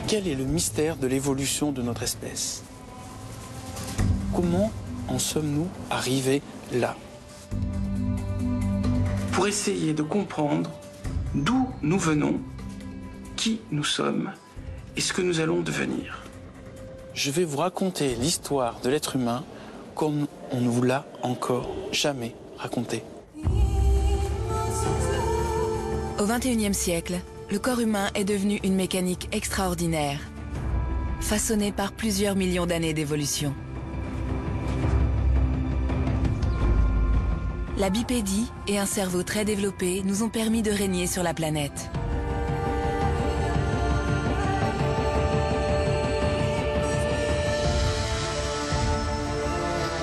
Quel est le mystère de l'évolution de notre espèce? Comment en sommes-nous arrivés là? Pour essayer de comprendre d'où nous venons, qui nous sommes et ce que nous allons devenir. Je vais vous raconter l'histoire de l'être humain comme on ne vous l'a encore jamais raconté. Au XXIe siècle, le corps humain est devenu une mécanique extraordinaire, façonnée par plusieurs millions d'années d'évolution. La bipédie et un cerveau très développé nous ont permis de régner sur la planète.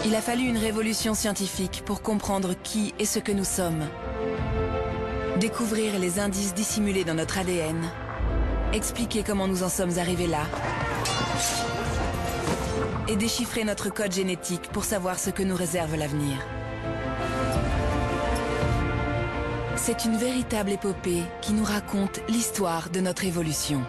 Il a fallu une révolution scientifique pour comprendre qui et ce que nous sommes. Découvrir les indices dissimulés dans notre ADN, expliquer comment nous en sommes arrivés là, et déchiffrer notre code génétique pour savoir ce que nous réserve l'avenir. C'est une véritable épopée qui nous raconte l'histoire de notre évolution.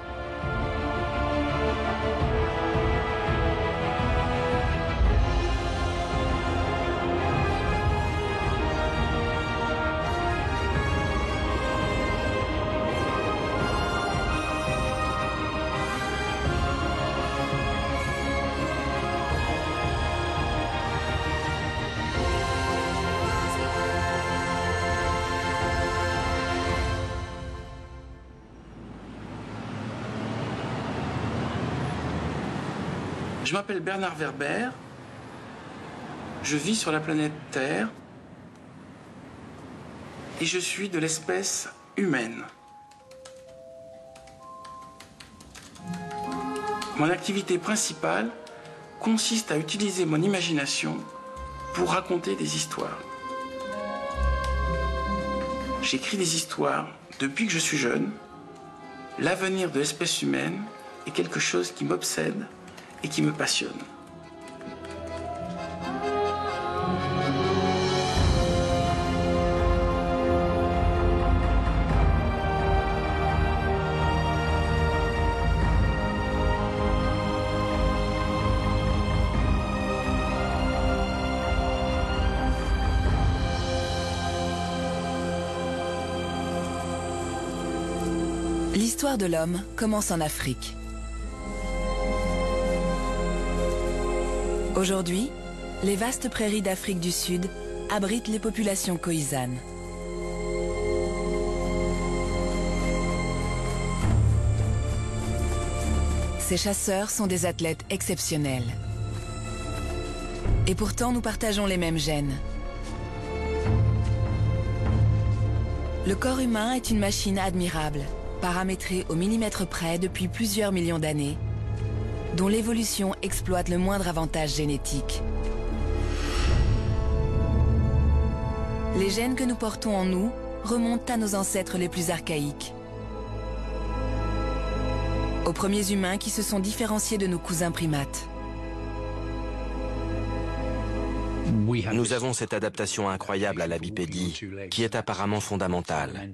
Je m'appelle Bernard Werber, je vis sur la planète Terre et je suis de l'espèce humaine. Mon activité principale consiste à utiliser mon imagination pour raconter des histoires. J'écris des histoires depuis que je suis jeune. L'avenir de l'espèce humaine est quelque chose qui m'obsède et qui me passionne. L'histoire de l'homme commence en Afrique. Aujourd'hui, les vastes prairies d'Afrique du Sud abritent les populations khoisanes. Ces chasseurs sont des athlètes exceptionnels. Et pourtant, nous partageons les mêmes gènes. Le corps humain est une machine admirable, paramétrée au millimètre près depuis plusieurs millions d'années, dont l'évolution exploite le moindre avantage génétique. Les gènes que nous portons en nous remontent à nos ancêtres les plus archaïques, aux premiers humains qui se sont différenciés de nos cousins primates. Nous avons cette adaptation incroyable à la bipédie qui est apparemment fondamentale.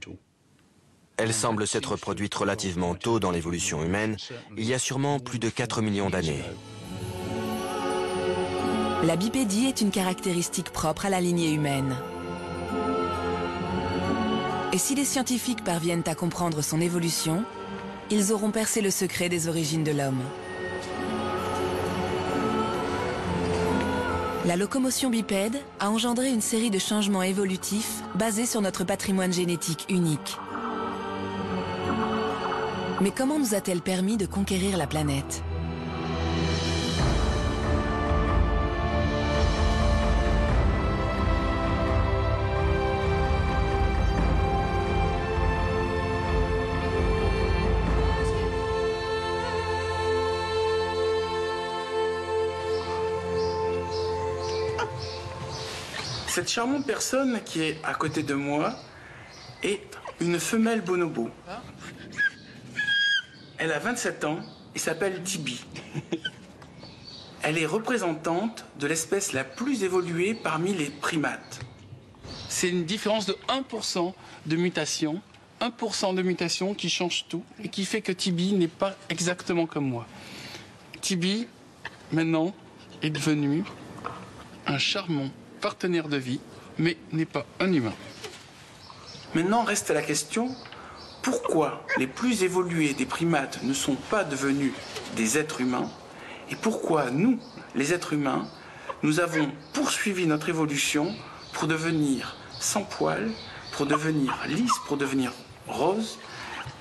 Elle semble s'être produite relativement tôt dans l'évolution humaine, il y a sûrement plus de 4 millions d'années. La bipédie est une caractéristique propre à la lignée humaine. Et si les scientifiques parviennent à comprendre son évolution, ils auront percé le secret des origines de l'homme. La locomotion bipède a engendré une série de changements évolutifs basés sur notre patrimoine génétique unique. Mais comment nous a-t-elle permis de conquérir la planète ? Cette charmante personne qui est à côté de moi est une femelle bonobo. Elle a 27 ans et s'appelle Tibi. Elle est représentante de l'espèce la plus évoluée parmi les primates. C'est une différence de 1% de mutation 1% de mutation qui change tout et qui fait que Tibi n'est pas exactement comme moi. Tibi, maintenant, est devenu un charmant partenaire de vie, mais n'est pas un humain. Maintenant reste la question, pourquoi les plus évolués des primates ne sont pas devenus des êtres humains et pourquoi nous, les êtres humains, nous avons poursuivi notre évolution pour devenir sans poils, pour devenir lisse, pour devenir rose.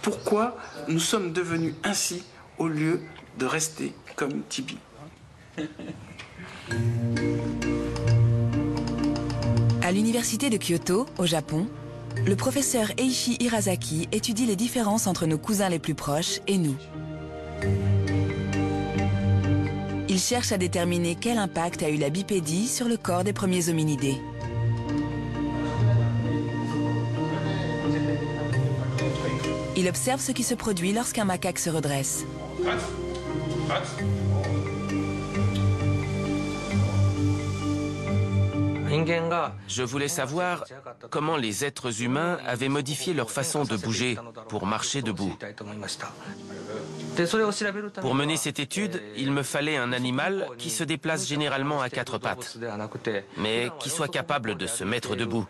Pourquoi nous sommes devenus ainsi au lieu de rester comme Tibi. À l'université de Kyoto, au Japon, le professeur Eiichi Hirasaki étudie les différences entre nos cousins les plus proches et nous. Il cherche à déterminer quel impact a eu la bipédie sur le corps des premiers hominidés. Il observe ce qui se produit lorsqu'un macaque se redresse. Je voulais savoir comment les êtres humains avaient modifié leur façon de bouger pour marcher debout. Pour mener cette étude, il me fallait un animal qui se déplace généralement à 4 pattes, mais qui soit capable de se mettre debout.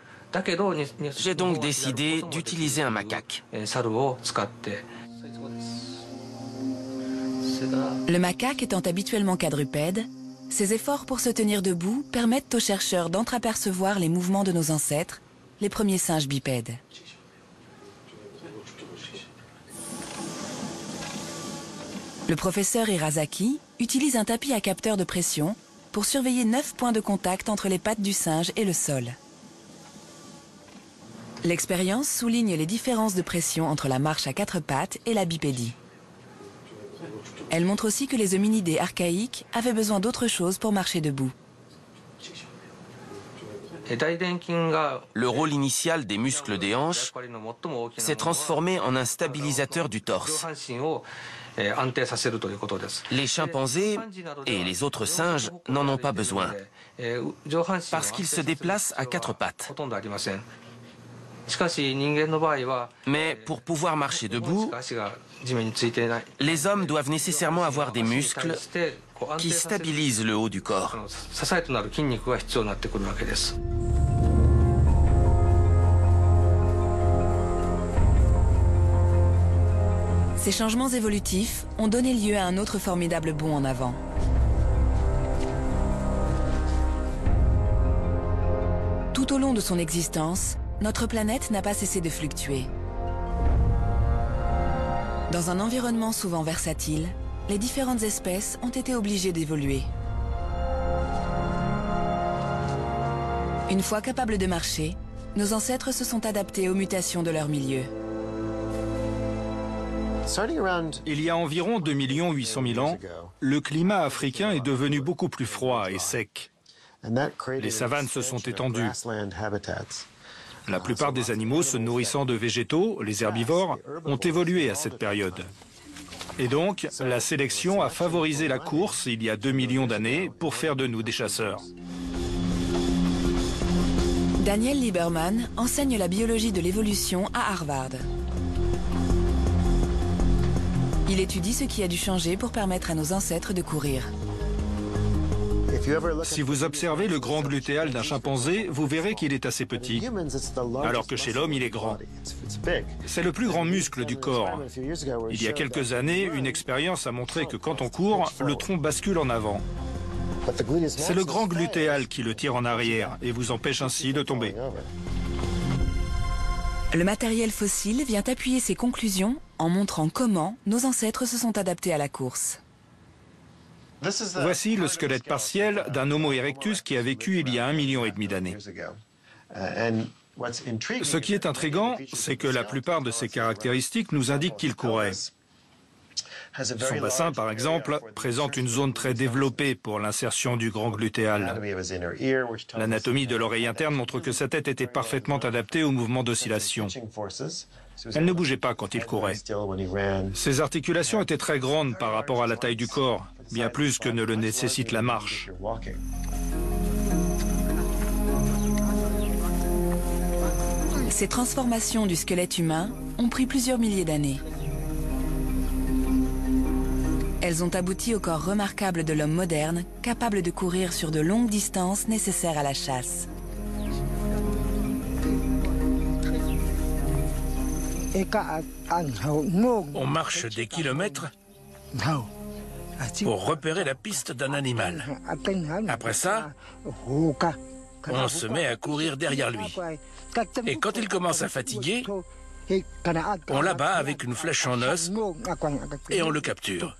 J'ai donc décidé d'utiliser un macaque. Le macaque étant habituellement quadrupède, ses efforts pour se tenir debout permettent aux chercheurs d'entreapercevoir les mouvements de nos ancêtres, les premiers singes bipèdes. Le professeur Hirasaki utilise un tapis à capteur de pression pour surveiller 9 points de contact entre les pattes du singe et le sol. L'expérience souligne les différences de pression entre la marche à 4 pattes et la bipédie. Elle montre aussi que les hominidés archaïques avaient besoin d'autre chose pour marcher debout. Le rôle initial des muscles des hanches s'est transformé en un stabilisateur du torse. Les chimpanzés et les autres singes n'en ont pas besoin, parce qu'ils se déplacent à 4 pattes. Mais pour pouvoir marcher debout, les hommes doivent nécessairement avoir des muscles qui stabilisent le haut du corps. Ces changements évolutifs ont donné lieu à un autre formidable bond en avant. Tout au long de son existence, notre planète n'a pas cessé de fluctuer. Dans un environnement souvent versatile, les différentes espèces ont été obligées d'évoluer. Une fois capables de marcher, nos ancêtres se sont adaptés aux mutations de leur milieu. Il y a environ 2 800 000 ans, le climat africain est devenu beaucoup plus froid et sec. Les savanes se sont étendues. La plupart des animaux se nourrissant de végétaux, les herbivores, ont évolué à cette période. Et donc, la sélection a favorisé la course il y a 2 millions d'années pour faire de nous des chasseurs. Daniel Lieberman enseigne la biologie de l'évolution à Harvard. Il étudie ce qui a dû changer pour permettre à nos ancêtres de courir. Si vous observez le grand glutéal d'un chimpanzé, vous verrez qu'il est assez petit, alors que chez l'homme, il est grand. C'est le plus grand muscle du corps. Il y a quelques années, une expérience a montré que quand on court, le tronc bascule en avant. C'est le grand glutéal qui le tire en arrière et vous empêche ainsi de tomber. Le matériel fossile vient appuyer ses conclusions en montrant comment nos ancêtres se sont adaptés à la course. Voici le squelette partiel d'un Homo erectus qui a vécu il y a 1,5 million d'années. Ce qui est intriguant, c'est que la plupart de ces caractéristiques nous indiquent qu'il courait. Son bassin, par exemple, présente une zone très développée pour l'insertion du grand glutéal. L'anatomie de l'oreille interne montre que sa tête était parfaitement adaptée au mouvement d'oscillation. Elle ne bougeait pas quand il courait. Ses articulations étaient très grandes par rapport à la taille du corps, bien plus que ne le nécessite la marche. Ces transformations du squelette humain ont pris plusieurs milliers d'années. Elles ont abouti au corps remarquable de l'homme moderne, capable de courir sur de longues distances nécessaires à la chasse. On marche des kilomètres pour repérer la piste d'un animal. Après ça, on se met à courir derrière lui. Et quand il commence à fatiguer, on l'abat avec une flèche en os et on le capture.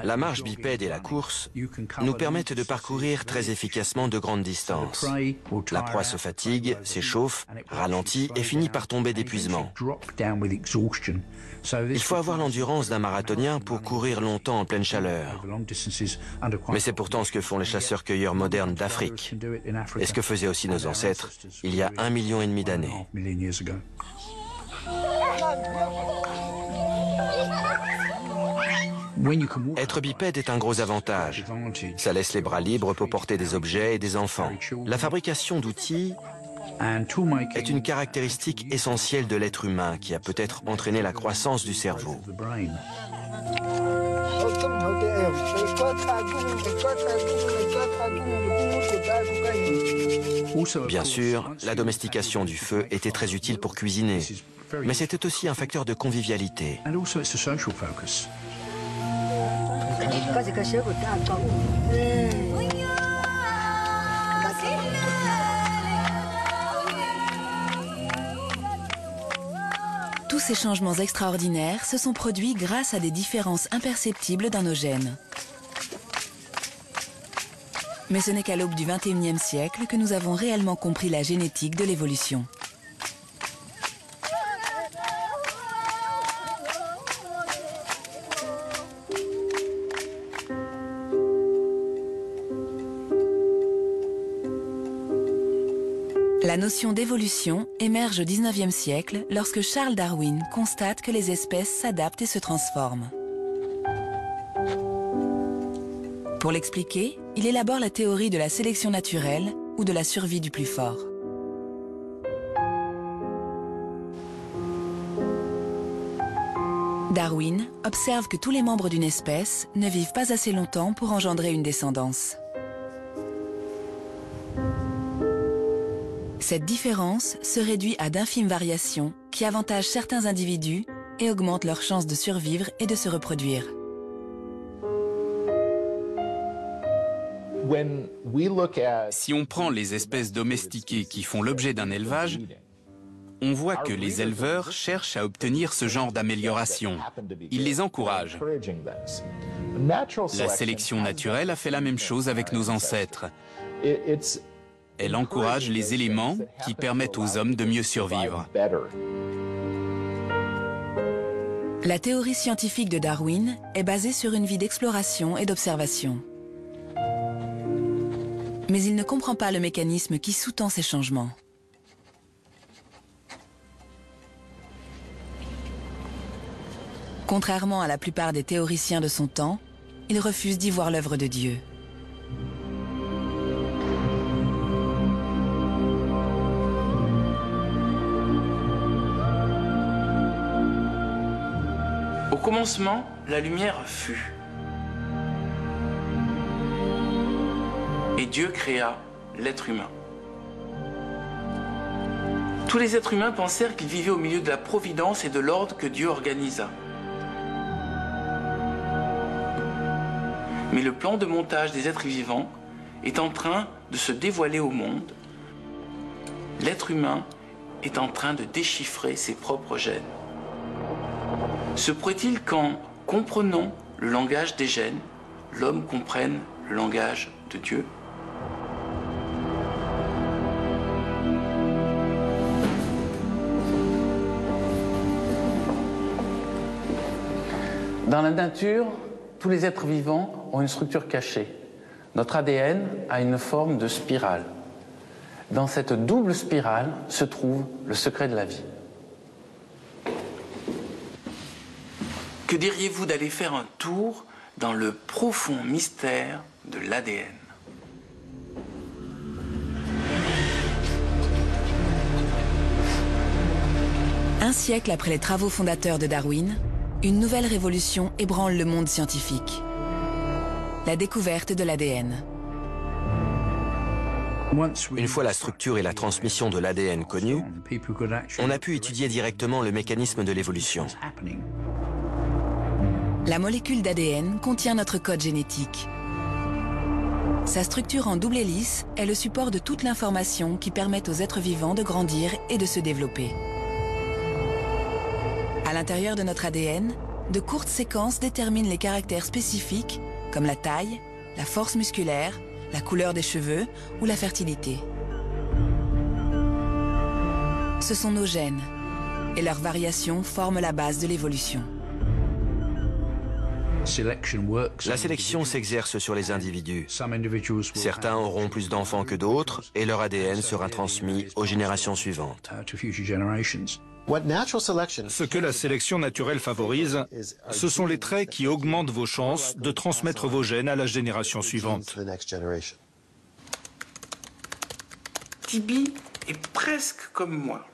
La marche bipède et la course nous permettent de parcourir très efficacement de grandes distances. La proie se fatigue, s'échauffe, ralentit et finit par tomber d'épuisement. Il faut avoir l'endurance d'un marathonien pour courir longtemps en pleine chaleur. Mais c'est pourtant ce que font les chasseurs-cueilleurs modernes d'Afrique. Et ce que faisaient aussi nos ancêtres il y a 1,5 million d'années. Être bipède est un gros avantage. Ça laisse les bras libres pour porter des objets et des enfants. La fabrication d'outils est une caractéristique essentielle de l'être humain qui a peut-être entraîné la croissance du cerveau. Bien sûr, la domestication du feu était très utile pour cuisiner, mais c'était aussi un facteur de convivialité. Tous ces changements extraordinaires se sont produits grâce à des différences imperceptibles dans nos gènes. Mais ce n'est qu'à l'aube du XXIe siècle que nous avons réellement compris la génétique de l'évolution. La notion d'évolution émerge au XIXe siècle lorsque Charles Darwin constate que les espèces s'adaptent et se transforment. Pour l'expliquer, il élabore la théorie de la sélection naturelle ou de la survie du plus fort. Darwin observe que tous les membres d'une espèce ne vivent pas assez longtemps pour engendrer une descendance. Cette différence se réduit à d'infimes variations qui avantagent certains individus et augmentent leurs chances de survivre et de se reproduire. Si on prend les espèces domestiquées qui font l'objet d'un élevage, on voit que les éleveurs cherchent à obtenir ce genre d'amélioration. Ils les encouragent. La sélection naturelle a fait la même chose avec nos ancêtres. Elle encourage les éléments qui permettent aux hommes de mieux survivre. La théorie scientifique de Darwin est basée sur une vie d'exploration et d'observation. Mais il ne comprend pas le mécanisme qui sous-tend ces changements. Contrairement à la plupart des théoriciens de son temps, il refuse d'y voir l'œuvre de Dieu. Au commencement, la lumière fut. Et Dieu créa l'être humain. Tous les êtres humains pensèrent qu'ils vivaient au milieu de la providence et de l'ordre que Dieu organisa. Mais le plan de montage des êtres vivants est en train de se dévoiler au monde. L'être humain est en train de déchiffrer ses propres gènes. Se pourrait-il qu'en comprenant le langage des gènes, l'homme comprenne le langage de Dieu ? Dans la nature, tous les êtres vivants ont une structure cachée. Notre ADN a une forme de spirale. Dans cette double spirale se trouve le secret de la vie. Que diriez-vous d'aller faire un tour dans le profond mystère de l'ADN? Un siècle après les travaux fondateurs de Darwin, une nouvelle révolution ébranle le monde scientifique. La découverte de l'ADN. Une fois la structure et la transmission de l'ADN connues, on a pu étudier directement le mécanisme de l'évolution. La molécule d'ADN contient notre code génétique. Sa structure en double hélice est le support de toute l'information qui permet aux êtres vivants de grandir et de se développer. À l'intérieur de notre ADN, de courtes séquences déterminent les caractères spécifiques comme la taille, la force musculaire, la couleur des cheveux ou la fertilité. Ce sont nos gènes et leurs variations forment la base de l'évolution. La sélection s'exerce sur les individus. Certains auront plus d'enfants que d'autres et leur ADN sera transmis aux générations suivantes. Ce que la sélection naturelle favorise, ce sont les traits qui augmentent vos chances de transmettre vos gènes à la génération suivante. Tibi est presque comme moi.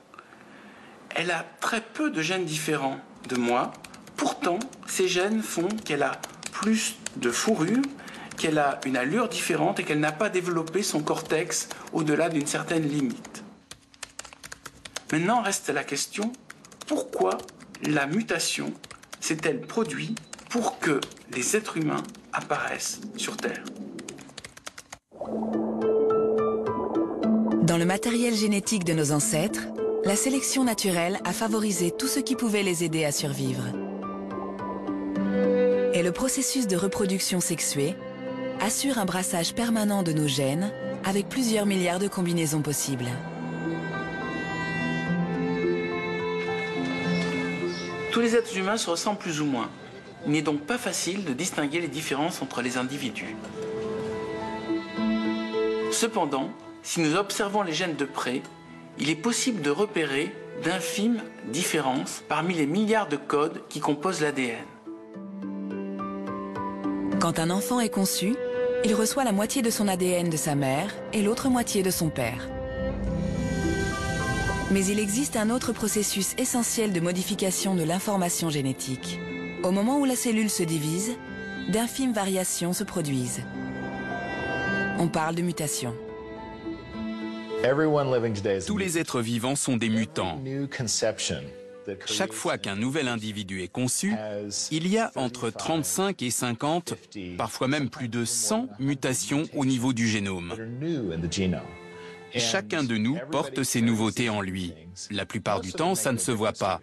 Elle a très peu de gènes différents de moi. Pourtant, ces gènes font qu'elle a plus de fourrure, qu'elle a une allure différente et qu'elle n'a pas développé son cortex au-delà d'une certaine limite. Maintenant reste la question, pourquoi la mutation s'est-elle produite pour que les êtres humains apparaissent sur Terre? Dans le matériel génétique de nos ancêtres, la sélection naturelle a favorisé tout ce qui pouvait les aider à survivre. Et le processus de reproduction sexuée assure un brassage permanent de nos gènes avec plusieurs milliards de combinaisons possibles. Tous les êtres humains se ressemblent plus ou moins. Il n'est donc pas facile de distinguer les différences entre les individus. Cependant, si nous observons les gènes de près, il est possible de repérer d'infimes différences parmi les milliards de codes qui composent l'ADN. Quand un enfant est conçu, il reçoit la moitié de son ADN de sa mère et l'autre moitié de son père. Mais il existe un autre processus essentiel de modification de l'information génétique. Au moment où la cellule se divise, d'infimes variations se produisent. On parle de mutation. Tous les êtres vivants sont des mutants. Chaque fois qu'un nouvel individu est conçu, il y a entre 35 et 50, parfois même plus de 100 mutations au niveau du génome. Chacun de nous porte ces nouveautés en lui. La plupart du temps, ça ne se voit pas.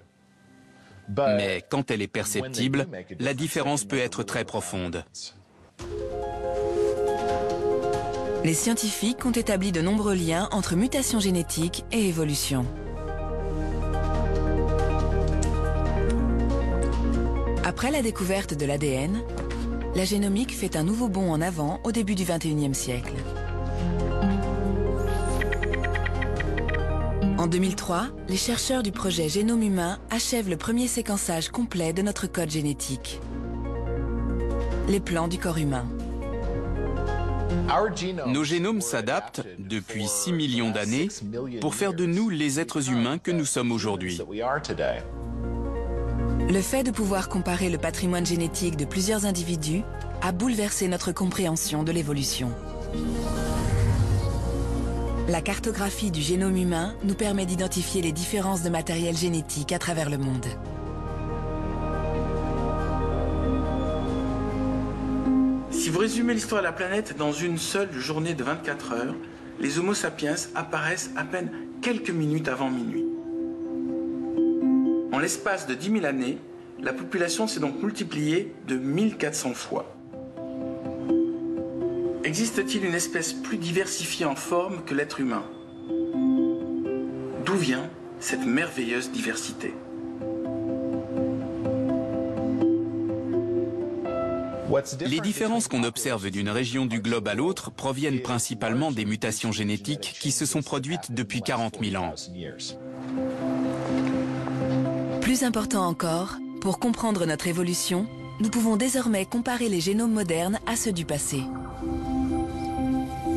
Mais quand elle est perceptible, la différence peut être très profonde. Les scientifiques ont établi de nombreux liens entre mutation génétique et évolution. Après la découverte de l'ADN, la génomique fait un nouveau bond en avant au début du XXIe siècle. En 2003, les chercheurs du projet Génome humain achèvent le premier séquençage complet de notre code génétique. Les plans du corps humain. Nos génomes s'adaptent depuis 6 millions d'années pour faire de nous les êtres humains que nous sommes aujourd'hui. Le fait de pouvoir comparer le patrimoine génétique de plusieurs individus a bouleversé notre compréhension de l'évolution. La cartographie du génome humain nous permet d'identifier les différences de matériel génétique à travers le monde. Si vous résumez l'histoire de la planète dans une seule journée de 24 heures, les Homo sapiens apparaissent à peine quelques minutes avant minuit. En l'espace de 10 000 années, la population s'est donc multipliée de 1400 fois. Existe-t-il une espèce plus diversifiée en forme que l'être humain? D'où vient cette merveilleuse diversité? Les différences qu'on observe d'une région du globe à l'autre proviennent principalement des mutations génétiques qui se sont produites depuis 40 000 ans. Plus important encore, pour comprendre notre évolution, nous pouvons désormais comparer les génomes modernes à ceux du passé.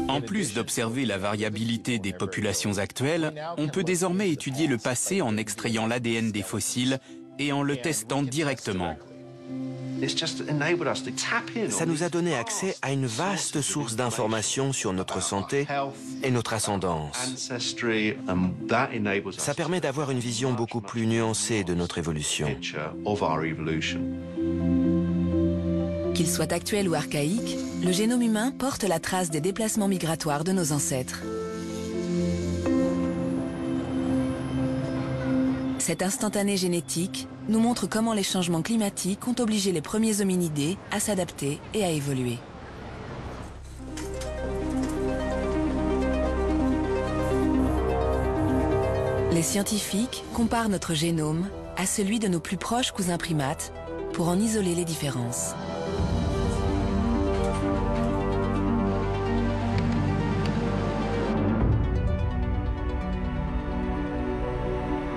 En plus d'observer la variabilité des populations actuelles, on peut désormais étudier le passé en extrayant l'ADN des fossiles et en le testant directement. Ça nous a donné accès à une vaste source d'informations sur notre santé et notre ascendance. Ça permet d'avoir une vision beaucoup plus nuancée de notre évolution. Qu'il soit actuel ou archaïque, le génome humain porte la trace des déplacements migratoires de nos ancêtres. Cet instantané génétique nous montre comment les changements climatiques ont obligé les premiers hominidés à s'adapter et à évoluer. Les scientifiques comparent notre génome à celui de nos plus proches cousins primates pour en isoler les différences.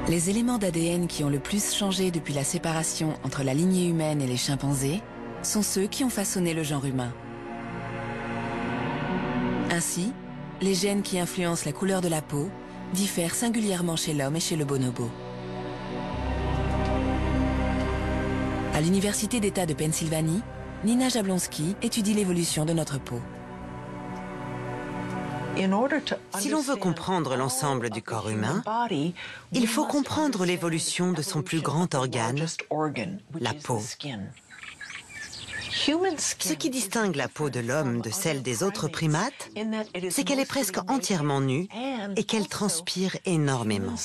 Les éléments d'ADN qui ont le plus changé depuis la séparation entre la lignée humaine et les chimpanzés sont ceux qui ont façonné le genre humain. Ainsi, les gènes qui influencent la couleur de la peau diffèrent singulièrement chez l'homme et chez le bonobo. À l'Université d'État de Pennsylvanie, Nina Jablonski étudie l'évolution de notre peau. Si l'on veut comprendre l'ensemble du corps humain, il faut comprendre l'évolution de son plus grand organe, la peau. Ce qui distingue la peau de l'homme de celle des autres primates, c'est qu'elle est presque entièrement nue et qu'elle transpire énormément.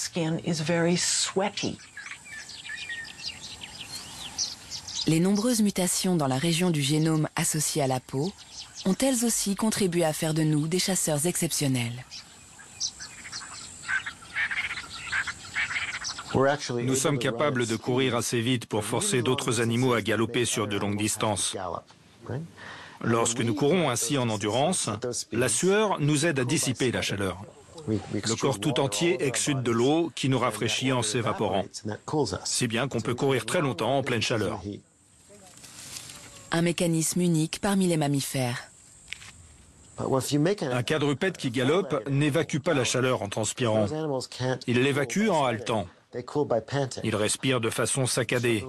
Les nombreuses mutations dans la région du génome associée à la peau ont elles aussi contribué à faire de nous des chasseurs exceptionnels. Nous sommes capables de courir assez vite pour forcer d'autres animaux à galoper sur de longues distances. Lorsque nous courons ainsi en endurance, la sueur nous aide à dissiper la chaleur. Le corps tout entier exsude de l'eau qui nous rafraîchit en s'évaporant, si bien qu'on peut courir très longtemps en pleine chaleur. Un mécanisme unique parmi les mammifères. Un quadrupède qui galope n'évacue pas la chaleur en transpirant. Il l'évacue en haletant. Il respire de façon saccadée.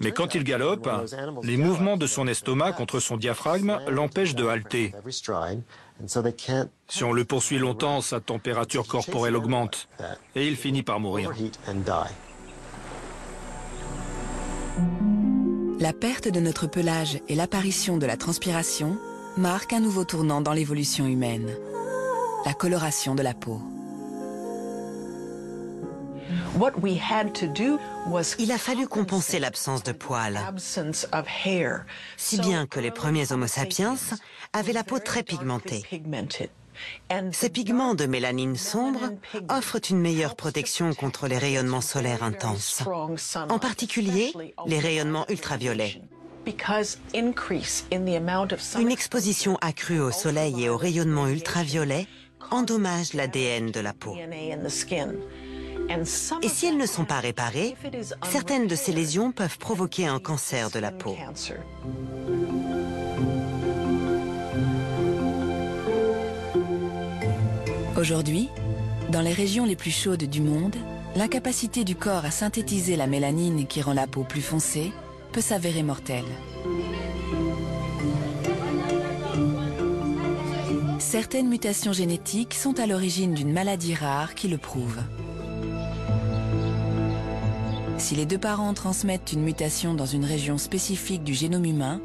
Mais quand il galope, les mouvements de son estomac contre son diaphragme l'empêchent de halter. Si on le poursuit longtemps, sa température corporelle augmente et il finit par mourir. La perte de notre pelage et l'apparition de la transpiration marquent un nouveau tournant dans l'évolution humaine, la coloration de la peau. Il a fallu compenser l'absence de poils, si bien que les premiers Homo sapiens avaient la peau très pigmentée. Ces pigments de mélanine sombre offrent une meilleure protection contre les rayonnements solaires intenses, en particulier les rayonnements ultraviolets. Une exposition accrue au soleil et aux rayonnements ultraviolets endommage l'ADN de la peau. Et si elles ne sont pas réparées, certaines de ces lésions peuvent provoquer un cancer de la peau. Aujourd'hui, dans les régions les plus chaudes du monde, l'incapacité du corps à synthétiser la mélanine qui rend la peau plus foncée peut s'avérer mortelle. Certaines mutations génétiques sont à l'origine d'une maladie rare qui le prouve. Si les deux parents transmettent une mutation dans une région spécifique du génome humain,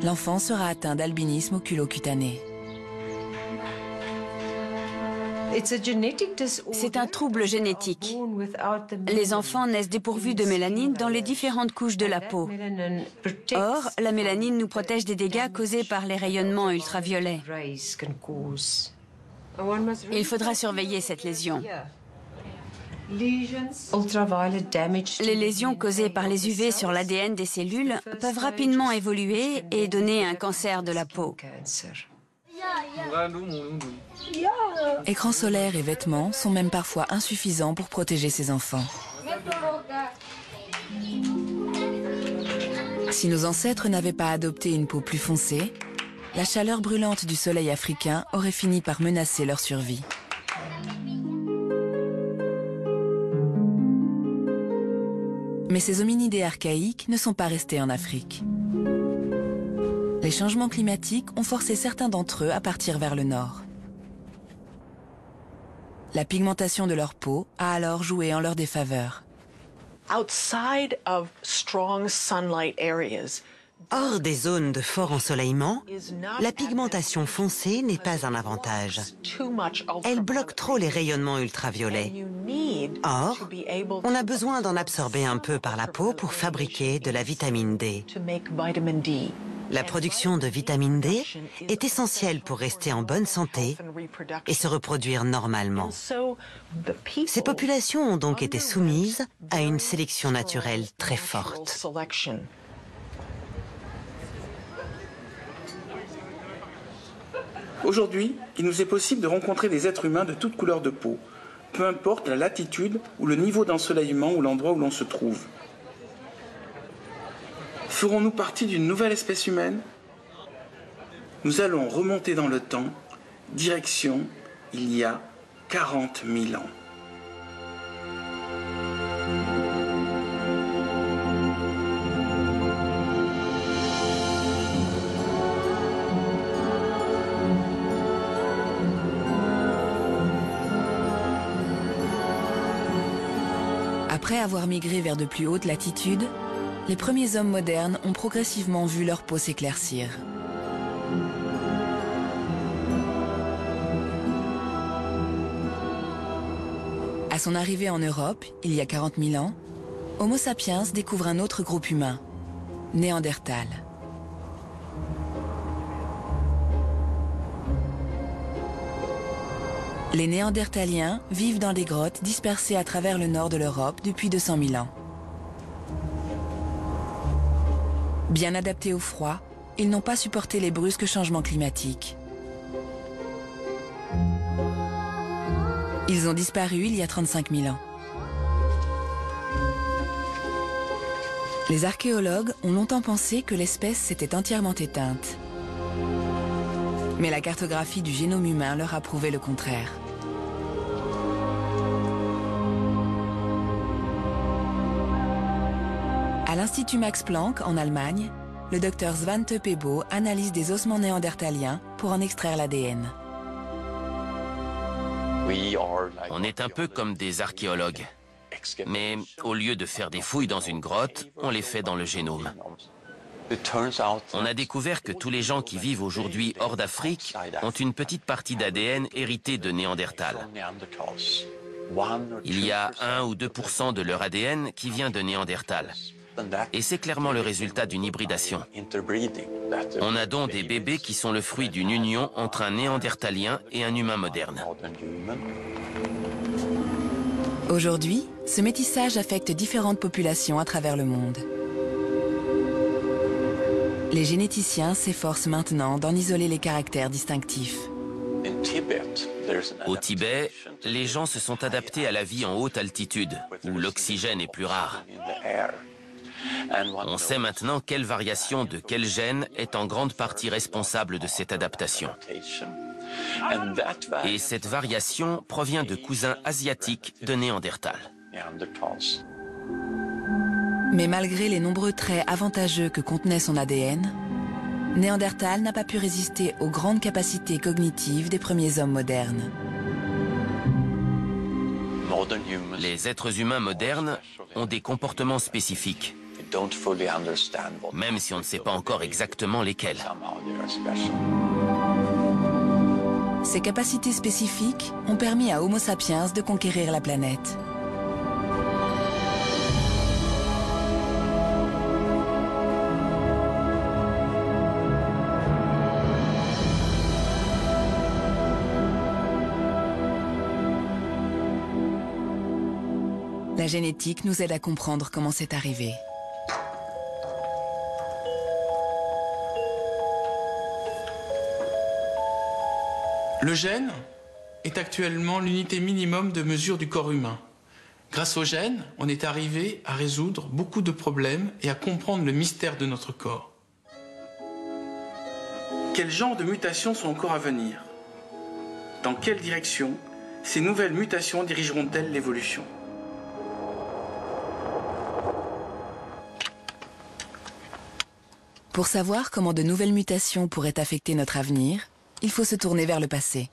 l'enfant sera atteint d'albinisme oculocutané. C'est un trouble génétique. Les enfants naissent dépourvus de mélanine dans les différentes couches de la peau. Or, la mélanine nous protège des dégâts causés par les rayonnements ultraviolets. Il faudra surveiller cette lésion. Les lésions causées par les UV sur l'ADN des cellules peuvent rapidement évoluer et donner un cancer de la peau. Écrans solaires et vêtements sont même parfois insuffisants pour protéger ces enfants. Si nos ancêtres n'avaient pas adopté une peau plus foncée, la chaleur brûlante du soleil africain aurait fini par menacer leur survie. Mais ces hominidés archaïques ne sont pas restés en Afrique. Les changements climatiques ont forcé certains d'entre eux à partir vers le nord. La pigmentation de leur peau a alors joué en leur défaveur. Hors des zones de fort ensoleillement, la pigmentation foncée n'est pas un avantage. Elle bloque trop les rayonnements ultraviolets. Or, on a besoin d'en absorber un peu par la peau pour fabriquer de la vitamine D. La production de vitamine D est essentielle pour rester en bonne santé et se reproduire normalement. Ces populations ont donc été soumises à une sélection naturelle très forte. Aujourd'hui, il nous est possible de rencontrer des êtres humains de toute couleur de peau, peu importe la latitude ou le niveau d'ensoleillement ou l'endroit où l'on se trouve. Ferons-nous partie d'une nouvelle espèce humaine? Nous allons remonter dans le temps, direction il y a 40 000 ans. Après avoir migré vers de plus hautes latitudes, les premiers hommes modernes ont progressivement vu leur peau s'éclaircir. À son arrivée en Europe, il y a 40 000 ans, Homo sapiens découvre un autre groupe humain, Néandertal. Les Néandertaliens vivent dans des grottes dispersées à travers le nord de l'Europe depuis 200 000 ans. Bien adaptés au froid, ils n'ont pas supporté les brusques changements climatiques. Ils ont disparu il y a 35 000 ans. Les archéologues ont longtemps pensé que l'espèce s'était entièrement éteinte. Mais la cartographie du génome humain leur a prouvé le contraire. À l'Institut Max Planck, en Allemagne, le docteur Svante Pääbo analyse des ossements néandertaliens pour en extraire l'ADN. On est un peu comme des archéologues. Mais au lieu de faire des fouilles dans une grotte, on les fait dans le génome. On a découvert que tous les gens qui vivent aujourd'hui hors d'Afrique ont une petite partie d'ADN héritée de Néandertal. Il y a 1 ou 2% de leur ADN qui vient de Néandertal. Et c'est clairement le résultat d'une hybridation. On a donc des bébés qui sont le fruit d'une union entre un néandertalien et un humain moderne. Aujourd'hui, ce métissage affecte différentes populations à travers le monde. Les généticiens s'efforcent maintenant d'en isoler les caractères distinctifs. Au Tibet, les gens se sont adaptés à la vie en haute altitude, où l'oxygène est plus rare. On sait maintenant quelle variation de quel gène est en grande partie responsable de cette adaptation. Et cette variation provient de cousins asiatiques de Néandertal. Mais malgré les nombreux traits avantageux que contenait son ADN, Néandertal n'a pas pu résister aux grandes capacités cognitives des premiers hommes modernes. Les êtres humains modernes ont des comportements spécifiques, même si on ne sait pas encore exactement lesquels. Ces capacités spécifiques ont permis à Homo sapiens de conquérir la planète. La génétique nous aide à comprendre comment c'est arrivé. Le gène est actuellement l'unité minimum de mesure du corps humain. Grâce au gène, on est arrivé à résoudre beaucoup de problèmes et à comprendre le mystère de notre corps. Quel genre de mutations sont encore à venir? Dans quelle direction ces nouvelles mutations dirigeront-elles l'évolution? Pour savoir comment de nouvelles mutations pourraient affecter notre avenir, il faut se tourner vers le passé.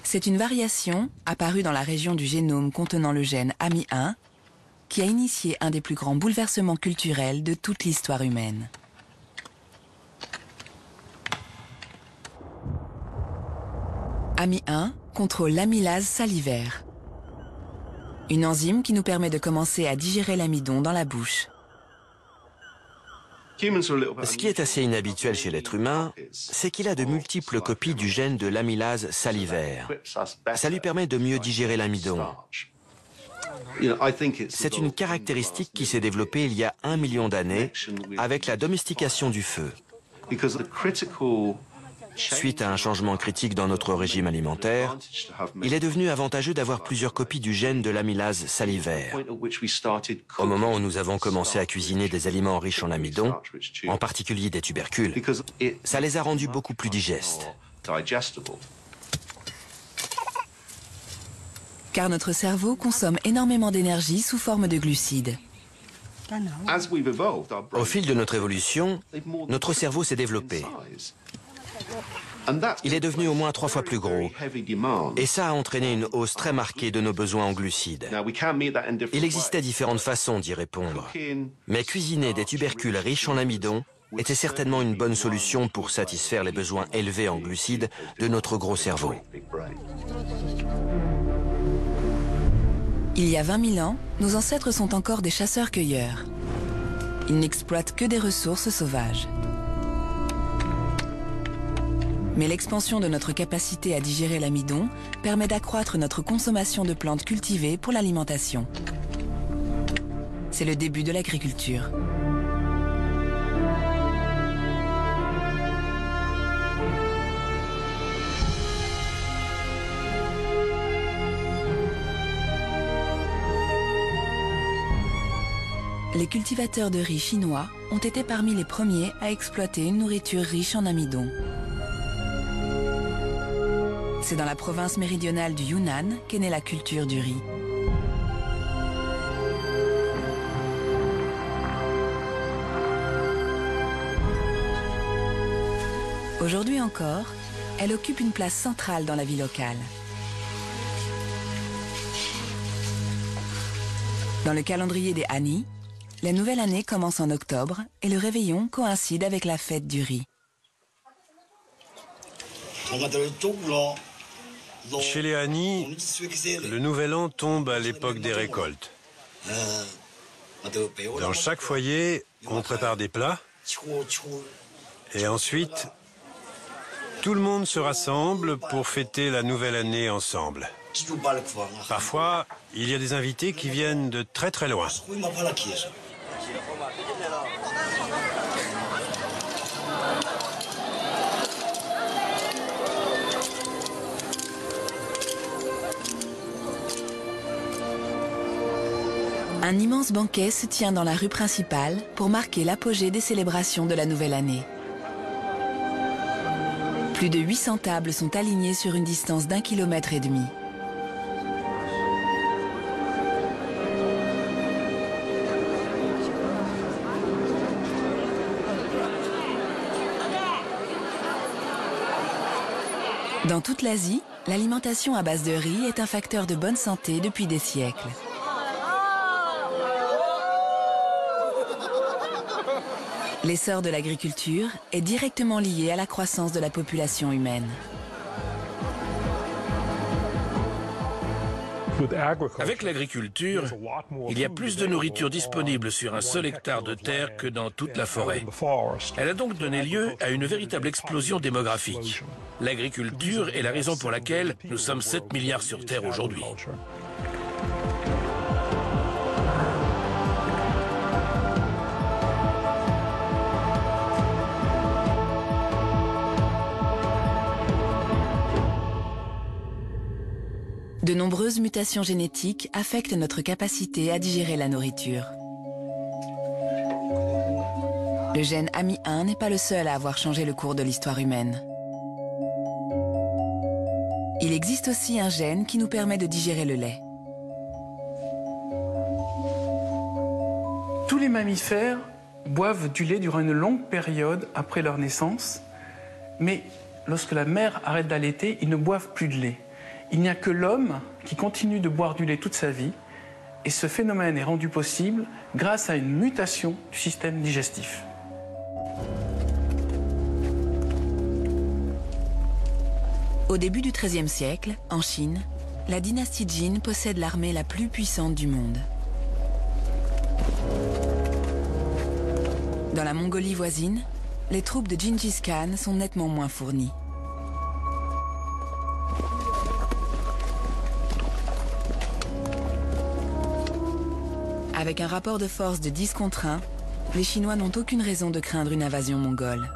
C'est une variation apparue dans la région du génome contenant le gène AMI1 qui a initié un des plus grands bouleversements culturels de toute l'histoire humaine. AMI1 contrôle l'amylase salivaire, une enzyme qui nous permet de commencer à digérer l'amidon dans la bouche. Ce qui est assez inhabituel chez l'être humain, c'est qu'il a de multiples copies du gène de l'amylase salivaire. Ça lui permet de mieux digérer l'amidon. C'est une caractéristique qui s'est développée il y a 1 million d'années avec la domestication du feu. Suite à un changement critique dans notre régime alimentaire, il est devenu avantageux d'avoir plusieurs copies du gène de l'amylase salivaire. Au moment où nous avons commencé à cuisiner des aliments riches en amidon, en particulier des tubercules, ça les a rendus beaucoup plus digestes. Car notre cerveau consomme énormément d'énergie sous forme de glucides. Au fil de notre évolution, notre cerveau s'est développé. Il est devenu au moins 3 fois plus gros, et ça a entraîné une hausse très marquée de nos besoins en glucides. Il existait différentes façons d'y répondre, mais cuisiner des tubercules riches en amidon était certainement une bonne solution pour satisfaire les besoins élevés en glucides de notre gros cerveau. Il y a 20 000 ans, nos ancêtres sont encore des chasseurs-cueilleurs. Ils n'exploitent que des ressources sauvages. Mais l'expansion de notre capacité à digérer l'amidon permet d'accroître notre consommation de plantes cultivées pour l'alimentation. C'est le début de l'agriculture. Les cultivateurs de riz chinois ont été parmi les premiers à exploiter une nourriture riche en amidon. C'est dans la province méridionale du Yunnan qu'est née la culture du riz. Aujourd'hui encore, elle occupe une place centrale dans la vie locale. Dans le calendrier des Hani, la nouvelle année commence en octobre et le réveillon coïncide avec la fête du riz. Chez les Hani, le nouvel an tombe à l'époque des récoltes. Dans chaque foyer, on prépare des plats et ensuite, tout le monde se rassemble pour fêter la nouvelle année ensemble. Parfois, il y a des invités qui viennent de très très loin. Un immense banquet se tient dans la rue principale pour marquer l'apogée des célébrations de la nouvelle année. Plus de 800 tables sont alignées sur une distance d'1,5 km. Dans toute l'Asie, l'alimentation à base de riz est un facteur de bonne santé depuis des siècles. L'essor de l'agriculture est directement lié à la croissance de la population humaine. Avec l'agriculture, il y a plus de nourriture disponible sur un seul hectare de terre que dans toute la forêt. Elle a donc donné lieu à une véritable explosion démographique. L'agriculture est la raison pour laquelle nous sommes 7 milliards sur Terre aujourd'hui. De nombreuses mutations génétiques affectent notre capacité à digérer la nourriture. Le gène AMI1 n'est pas le seul à avoir changé le cours de l'histoire humaine. Il existe aussi un gène qui nous permet de digérer le lait. Tous les mammifères boivent du lait durant une longue période après leur naissance, mais lorsque la mère arrête d'allaiter, ils ne boivent plus de lait. Il n'y a que l'homme qui continue de boire du lait toute sa vie, et ce phénomène est rendu possible grâce à une mutation du système digestif. Au début du XIIIe siècle, en Chine, la dynastie Jin possède l'armée la plus puissante du monde. Dans la Mongolie voisine, les troupes de Gengis Khan sont nettement moins fournies. Avec un rapport de force de 10 contre 1, les Chinois n'ont aucune raison de craindre une invasion mongole.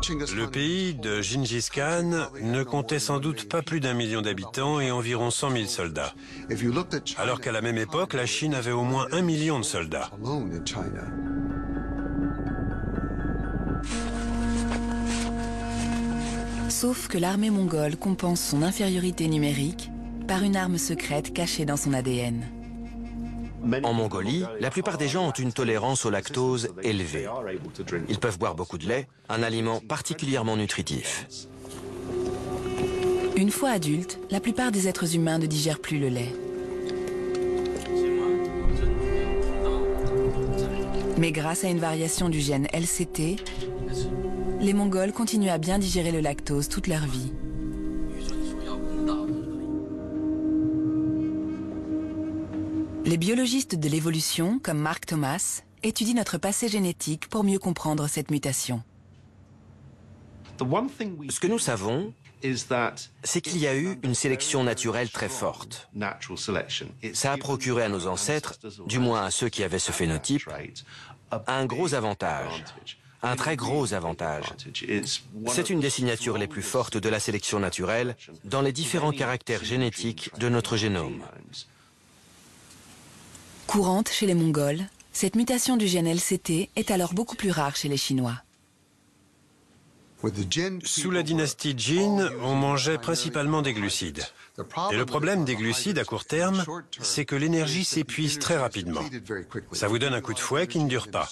Le pays de Gengis Khan ne comptait sans doute pas plus d'1 million d'habitants et environ 100 000 soldats. Alors qu'à la même époque, la Chine avait au moins 1 million de soldats. Sauf que l'armée mongole compense son infériorité numérique par une arme secrète cachée dans son ADN. En Mongolie, la plupart des gens ont une tolérance au lactose élevée. Ils peuvent boire beaucoup de lait, un aliment particulièrement nutritif. Une fois adultes, la plupart des êtres humains ne digèrent plus le lait. Mais grâce à une variation du gène LCT, les Mongols continuent à bien digérer le lactose toute leur vie. Les biologistes de l'évolution, comme Mark Thomas, étudient notre passé génétique pour mieux comprendre cette mutation. Ce que nous savons, c'est qu'il y a eu une sélection naturelle très forte. Ça a procuré à nos ancêtres, du moins à ceux qui avaient ce phénotype, un gros avantage, un très gros avantage. C'est une des signatures les plus fortes de la sélection naturelle dans les différents caractères génétiques de notre génome. Courante chez les Mongols, cette mutation du gène LCT est alors beaucoup plus rare chez les Chinois. Sous la dynastie Jin, on mangeait principalement des glucides. Et le problème des glucides à court terme, c'est que l'énergie s'épuise très rapidement. Ça vous donne un coup de fouet qui ne dure pas.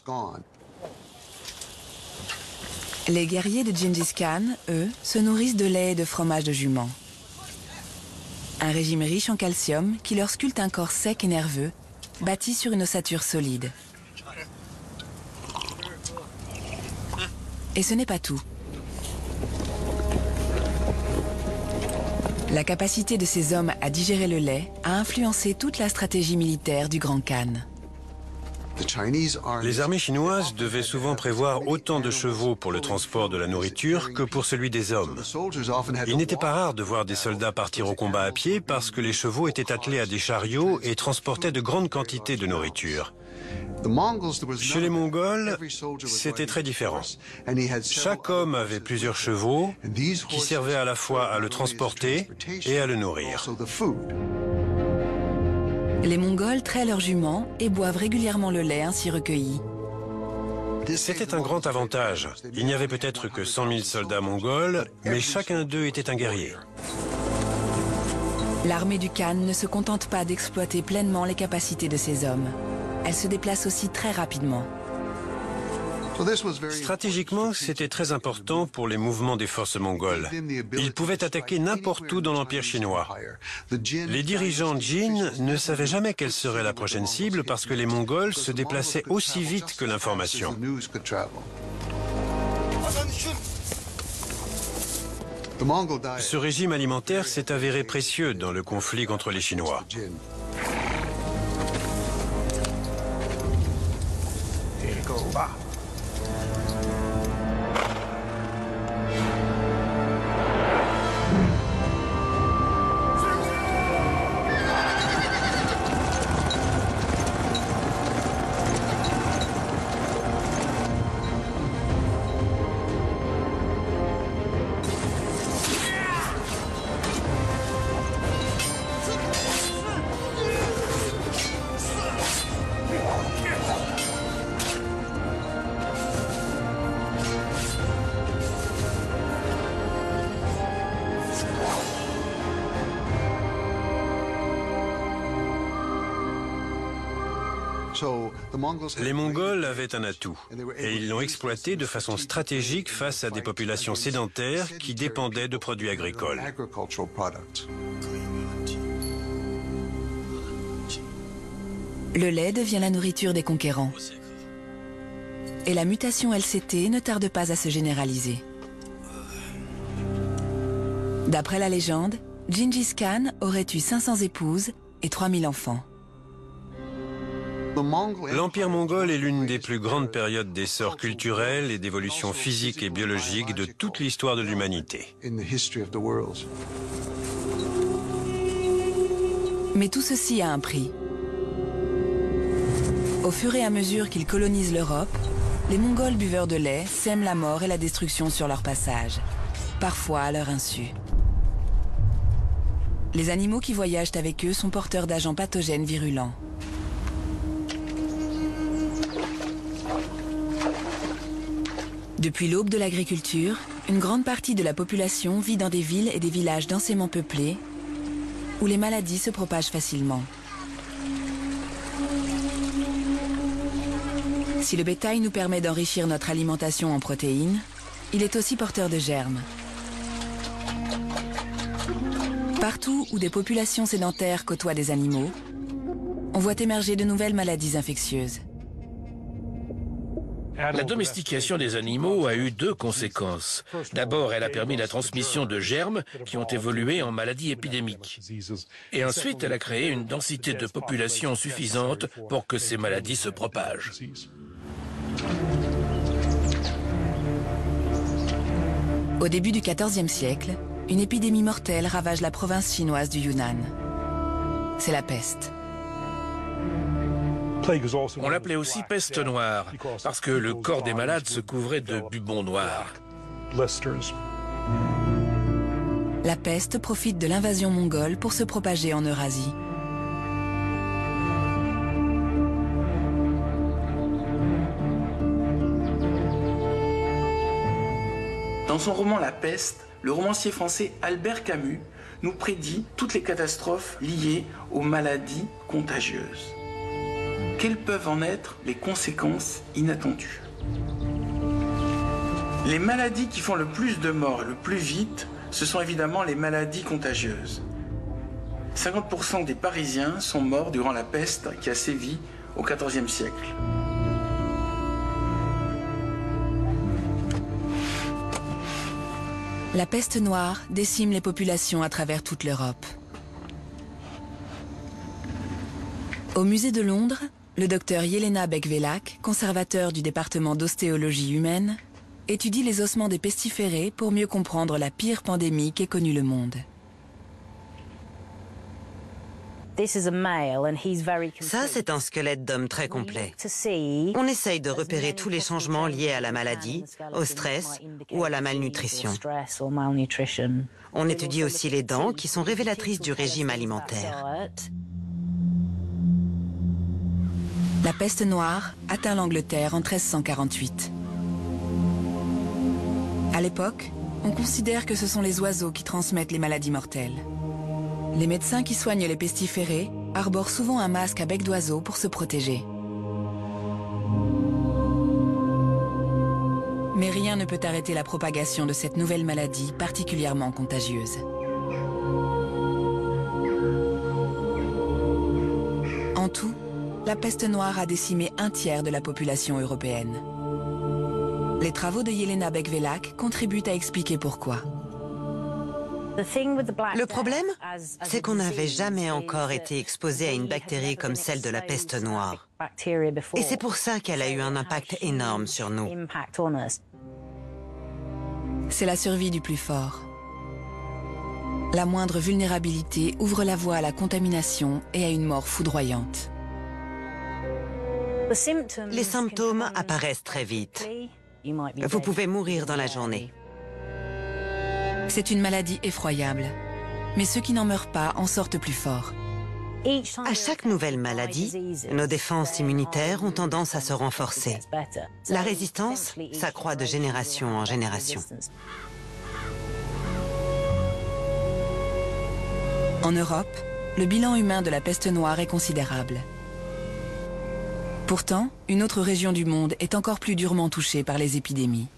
Les guerriers de Gengis Khan, eux, se nourrissent de lait et de fromage de jument. Un régime riche en calcium qui leur sculpte un corps sec et nerveux, bâti sur une ossature solide. Et ce n'est pas tout. La capacité de ces hommes à digérer le lait a influencé toute la stratégie militaire du Grand Khan. Les armées chinoises devaient souvent prévoir autant de chevaux pour le transport de la nourriture que pour celui des hommes. Il n'était pas rare de voir des soldats partir au combat à pied parce que les chevaux étaient attelés à des chariots et transportaient de grandes quantités de nourriture. Chez les Mongols, c'était très différent. Chaque homme avait plusieurs chevaux qui servaient à la fois à le transporter et à le nourrir. Les Mongols traient leurs juments et boivent régulièrement le lait ainsi recueilli. C'était un grand avantage. Il n'y avait peut-être que 100 000 soldats mongols, mais chacun d'eux était un guerrier. L'armée du Khan ne se contente pas d'exploiter pleinement les capacités de ses hommes. Elle se déplace aussi très rapidement. Stratégiquement, c'était très important pour les mouvements des forces mongoles. Ils pouvaient attaquer n'importe où dans l'Empire chinois. Les dirigeants Jin ne savaient jamais quelle serait la prochaine cible parce que les Mongols se déplaçaient aussi vite que l'information. Ce régime alimentaire s'est avéré précieux dans le conflit contre les Chinois. Les Mongols avaient un atout, et ils l'ont exploité de façon stratégique face à des populations sédentaires qui dépendaient de produits agricoles. Le lait devient la nourriture des conquérants. Et la mutation LCT ne tarde pas à se généraliser. D'après la légende, Gengis Khan aurait eu 500 épouses et 3000 enfants. L'Empire mongol est l'une des plus grandes périodes d'essor culturel et d'évolution physique et biologique de toute l'histoire de l'humanité. Mais tout ceci a un prix. Au fur et à mesure qu'ils colonisent l'Europe, les Mongols buveurs de lait sèment la mort et la destruction sur leur passage, parfois à leur insu. Les animaux qui voyagent avec eux sont porteurs d'agents pathogènes virulents. Depuis l'aube de l'agriculture, une grande partie de la population vit dans des villes et des villages densément peuplés, où les maladies se propagent facilement. Si le bétail nous permet d'enrichir notre alimentation en protéines, il est aussi porteur de germes. Partout où des populations sédentaires côtoient des animaux, on voit émerger de nouvelles maladies infectieuses. La domestication des animaux a eu deux conséquences. D'abord, elle a permis la transmission de germes qui ont évolué en maladies épidémiques. Et ensuite, elle a créé une densité de population suffisante pour que ces maladies se propagent. Au début du XIVe siècle, une épidémie mortelle ravage la province chinoise du Yunnan. C'est la peste. On l'appelait aussi peste noire, parce que le corps des malades se couvrait de bubons noirs. La peste profite de l'invasion mongole pour se propager en Eurasie. Dans son roman La peste, le romancier français Albert Camus nous prédit toutes les catastrophes liées aux maladies contagieuses. Quelles peuvent en être les conséquences inattendues? Les maladies qui font le plus de morts le plus vite, ce sont évidemment les maladies contagieuses. 50% des Parisiens sont morts durant la peste qui a sévi au XIVe siècle. La peste noire décime les populations à travers toute l'Europe. Au musée de Londres, le docteur Jelena Beck-Velac, conservateur du département d'ostéologie humaine, étudie les ossements des pestiférés pour mieux comprendre la pire pandémie qu'ait connue le monde. Ça, c'est un squelette d'homme très complet. On essaye de repérer tous les changements liés à la maladie, au stress ou à la malnutrition. On étudie aussi les dents qui sont révélatrices du régime alimentaire. La peste noire atteint l'Angleterre en 1348. À l'époque, on considère que ce sont les oiseaux qui transmettent les maladies mortelles. Les médecins qui soignent les pestiférés arborent souvent un masque à bec d'oiseau pour se protéger. Mais rien ne peut arrêter la propagation de cette nouvelle maladie particulièrement contagieuse. En tout, la peste noire a décimé un tiers de la population européenne. Les travaux de Jelena Beck-Velac contribuent à expliquer pourquoi. Le problème, c'est qu'on n'avait jamais encore été exposé à une bactérie comme celle de la peste noire. Et c'est pour ça qu'elle a eu un impact énorme sur nous. C'est la survie du plus fort. La moindre vulnérabilité ouvre la voie à la contamination et à une mort foudroyante. Les symptômes apparaissent très vite. Vous pouvez mourir dans la journée. C'est une maladie effroyable. Mais ceux qui n'en meurent pas en sortent plus forts. À chaque nouvelle maladie, nos défenses immunitaires ont tendance à se renforcer. La résistance s'accroît de génération en génération. En Europe, le bilan humain de la peste noire est considérable. Pourtant, une autre région du monde est encore plus durement touchée par les épidémies.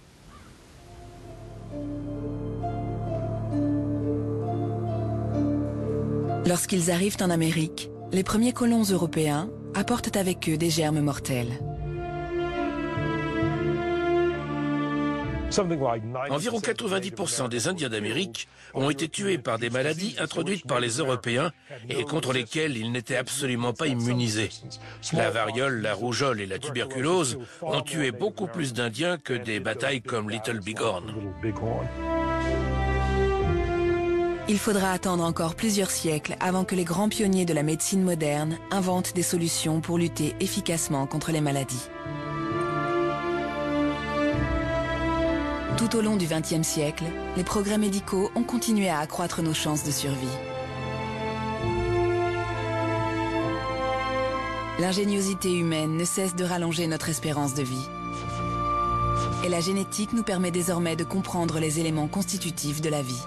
Lorsqu'ils arrivent en Amérique, les premiers colons européens apportent avec eux des germes mortels. Environ 90% des Indiens d'Amérique ont été tués par des maladies introduites par les Européens et contre lesquelles ils n'étaient absolument pas immunisés. La variole, la rougeole et la tuberculose ont tué beaucoup plus d'Indiens que des batailles comme Little Bighorn. Il faudra attendre encore plusieurs siècles avant que les grands pionniers de la médecine moderne inventent des solutions pour lutter efficacement contre les maladies. Tout au long du XXe siècle, les progrès médicaux ont continué à accroître nos chances de survie. L'ingéniosité humaine ne cesse de rallonger notre espérance de vie. Et la génétique nous permet désormais de comprendre les éléments constitutifs de la vie.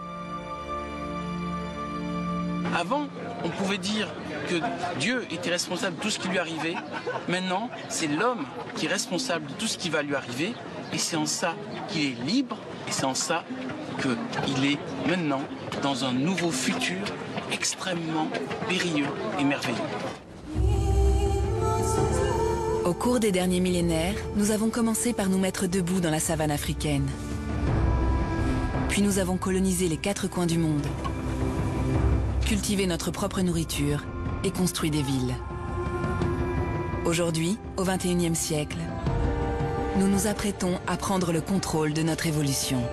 Avant, on pouvait dire que Dieu était responsable de tout ce qui lui arrivait. Maintenant, c'est l'homme qui est responsable de tout ce qui va lui arriver. Et c'est en ça qu'il est libre. Et c'est en ça qu'il est maintenant dans un nouveau futur extrêmement périlleux et merveilleux. Au cours des derniers millénaires, nous avons commencé par nous mettre debout dans la savane africaine. Puis nous avons colonisé les 4 coins du monde, cultivé notre propre nourriture et construit des villes. Aujourd'hui, au XXIe siècle, nous nous apprêtons à prendre le contrôle de notre évolution.